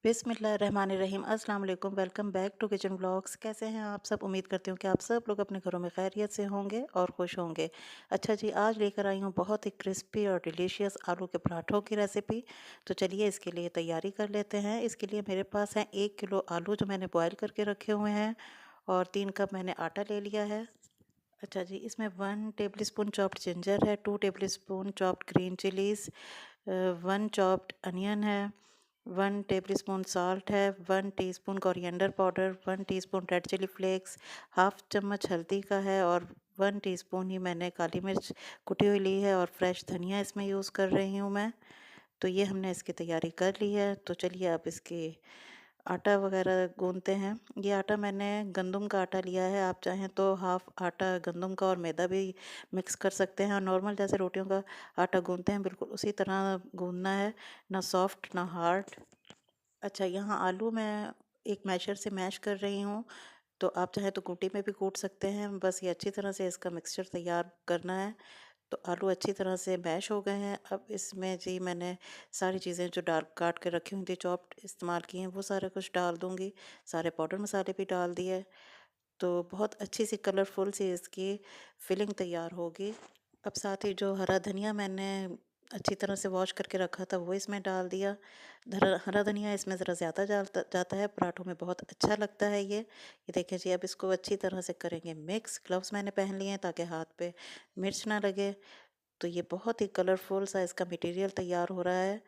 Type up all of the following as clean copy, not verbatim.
बिस्मिल्लाहिर्रहमानिर्रहीम अस्सलाम वालेकुम। Welcome back to kitchen blogs. कैसे हैं आप सब? उम्मीद करती हूँ कि आप सब लोग अपने घरों में खैरियत से होंगे और खुश होंगे। अच्छा जी, आज लेकर आई हूँ बहुत ही क्रिस्पी और डिलीशियस आलू के पराठों की रेसिपी। तो चलिए इसके लिए तैयारी कर लेते हैं। इसके लिए मेरे पास है 1 किलो आलू जो मैंने बॉयल करके रखे हुए हैं और 3 कप मैंने आटा ले लिया है। अच्छा जी, इसमें 1 टेबल स्पून चॉप्ड जिंजर है, 2 tablespoon chopped green chillies, 1 chopped onion है, 1 टेबल स्पून साल्ट है, 1 teaspoon coriander powder, 1 teaspoon red chilli flakes, half चम्मच हल्दी का है और 1 टीस्पून ही मैंने काली मिर्च कुटी हुई ली है और फ्रेश धनिया इसमें यूज़ कर रही हूँ मैं। तो ये हमने इसकी तैयारी कर ली है। तो चलिए अब इसकी आटा वगैरह गूंथते हैं। ये आटा मैंने गंदम का आटा लिया है। आप चाहें तो हाफ़ आटा गंदम का और मैदा भी मिक्स कर सकते हैं और नॉर्मल जैसे रोटियों का आटा गूंथते हैं बिल्कुल उसी तरह गूंथना है, ना सॉफ्ट ना हार्ड। अच्छा, यहाँ आलू मैं एक मैशर से मैश कर रही हूँ। तो आप चाहें तो कूटी में भी कूट सकते हैं। बस ये अच्छी तरह से इसका मिक्सचर तैयार करना है। तो आलू अच्छी तरह से मैश हो गए हैं। अब इसमें जी मैंने सारी चीज़ें जो डाल काट के रखी हुई थी चॉप्ड इस्तेमाल की हैं वो सारा कुछ डाल दूँगी। सारे पाउडर मसाले भी डाल दिए। तो बहुत अच्छी सी कलरफुल सी इसकी फिलिंग तैयार होगी। अब साथ ही जो हरा धनिया मैंने अच्छी तरह से वॉश करके रखा था वो इसमें डाल दिया। हरा धनिया इसमें ज़रा ज़्यादा जाता है, पराठों में बहुत अच्छा लगता है ये देखिए जी। अब इसको अच्छी तरह से करेंगे मिक्स। ग्लव्स मैंने पहन लिए हैं ताकि हाथ पे मिर्च ना लगे। तो ये बहुत ही कलरफुल सा इसका मटेरियल तैयार हो रहा है।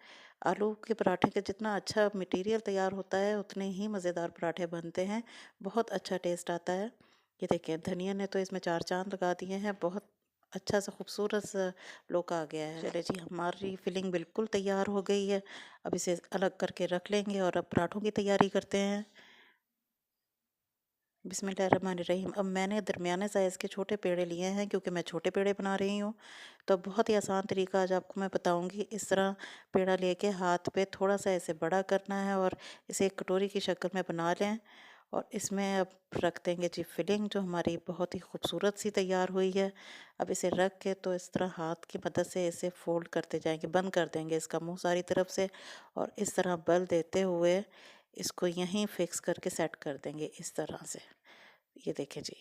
आलू के पराठे का जितना अच्छा मटेरियल तैयार होता है उतने ही मज़ेदार पराठे बनते हैं, बहुत अच्छा टेस्ट आता है। ये देखिए धनिया ने तो इसमें चार चांद लगा दिए हैं, बहुत अच्छा सा खूबसूरत सा लुक आ गया है। चलिए जी, हमारी फिलिंग बिल्कुल तैयार हो गई है। अब इसे अलग करके रख लेंगे और अब पराठों की तैयारी करते हैं। बिस्मिल्लाहिर्रहमानिर्रहीम। अब मैंने दरमियाने साइज़ के छोटे पेड़े लिए हैं क्योंकि मैं छोटे पेड़े बना रही हूँ। तो बहुत ही आसान तरीका आज आपको मैं बताऊँगी। इस तरह पेड़ा लेके हाथ पे थोड़ा सा ऐसे बड़ा करना है और इसे एक कटोरी की शक्ल में बना लें और इसमें अब रख देंगे जी फिलिंग जो हमारी बहुत ही खूबसूरत सी तैयार हुई है। अब इसे रख के तो इस तरह हाथ की मदद से इसे फोल्ड करते जाएंगे, बंद कर देंगे इसका मुंह सारी तरफ से और इस तरह बल देते हुए इसको यहीं फिक्स करके सेट कर देंगे इस तरह से। ये देखें जी,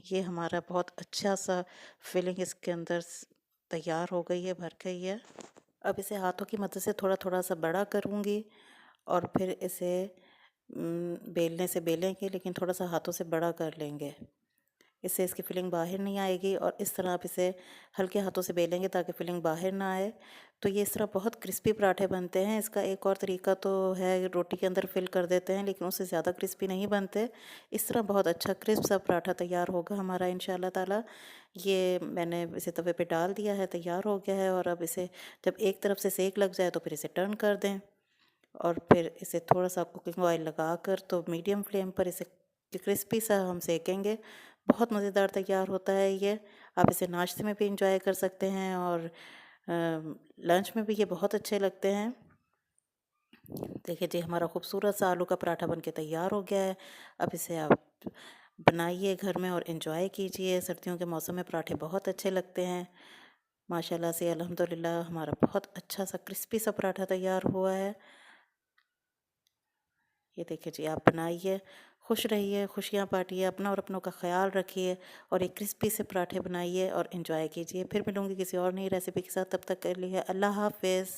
ये हमारा बहुत अच्छा सा फिलिंग इसके अंदर तैयार हो गई है, भर गई है। अब इसे हाथों की मदद से थोड़ा थोड़ा सा बड़ा करूँगी और फिर इसे बेलने से बेलेंगे लेकिन थोड़ा सा हाथों से बड़ा कर लेंगे। इससे इसकी फिलिंग बाहर नहीं आएगी और इस तरह आप इसे हल्के हाथों से बेलेंगे ताकि फिलिंग बाहर ना आए। तो ये इस तरह बहुत क्रिस्पी पराठे बनते हैं। इसका एक और तरीका तो है, रोटी के अंदर फिल कर देते हैं लेकिन उससे ज़्यादा क्रिस्पी नहीं बनते। इस तरह बहुत अच्छा क्रिस्प सा पराठा तैयार होगा हमारा इंशाल्लाह ताला। ये मैंने इसे तवे पे डाल दिया है, तैयार हो गया है। और अब इसे जब एक तरफ से सेक लग जाए तो फिर इसे टर्न कर दें और फिर इसे थोड़ा सा कुकिंग ऑयल लगा कर तो मीडियम फ्लेम पर इसे क्रिस्पी सा हम सेकेंगे। बहुत मज़ेदार तैयार होता है ये। आप इसे नाश्ते में भी इंजॉय कर सकते हैं और लंच में भी ये बहुत अच्छे लगते हैं। देखिए जी, हमारा खूबसूरत सा आलू का पराठा बनके तैयार हो गया है। अब इसे आप बनाइए घर में और इन्जॉय कीजिए। सर्दियों के मौसम में पराठे बहुत अच्छे लगते हैं। माशाल्लाह से अल्हम्दुलिल्लाह हमारा बहुत अच्छा सा क्रिस्पी सा पराठा तैयार हुआ है। ये देखिए जी, आप बनाइए, खुश रहिए, खुशियाँ बाँटिए, अपना और अपनों का ख्याल रखिए और एक क्रिस्पी से पराठे बनाइए और एंजॉय कीजिए। फिर मिलूँगी किसी और नई रेसिपी के साथ, तब तक के लिए अल्लाह हाफ़िज़।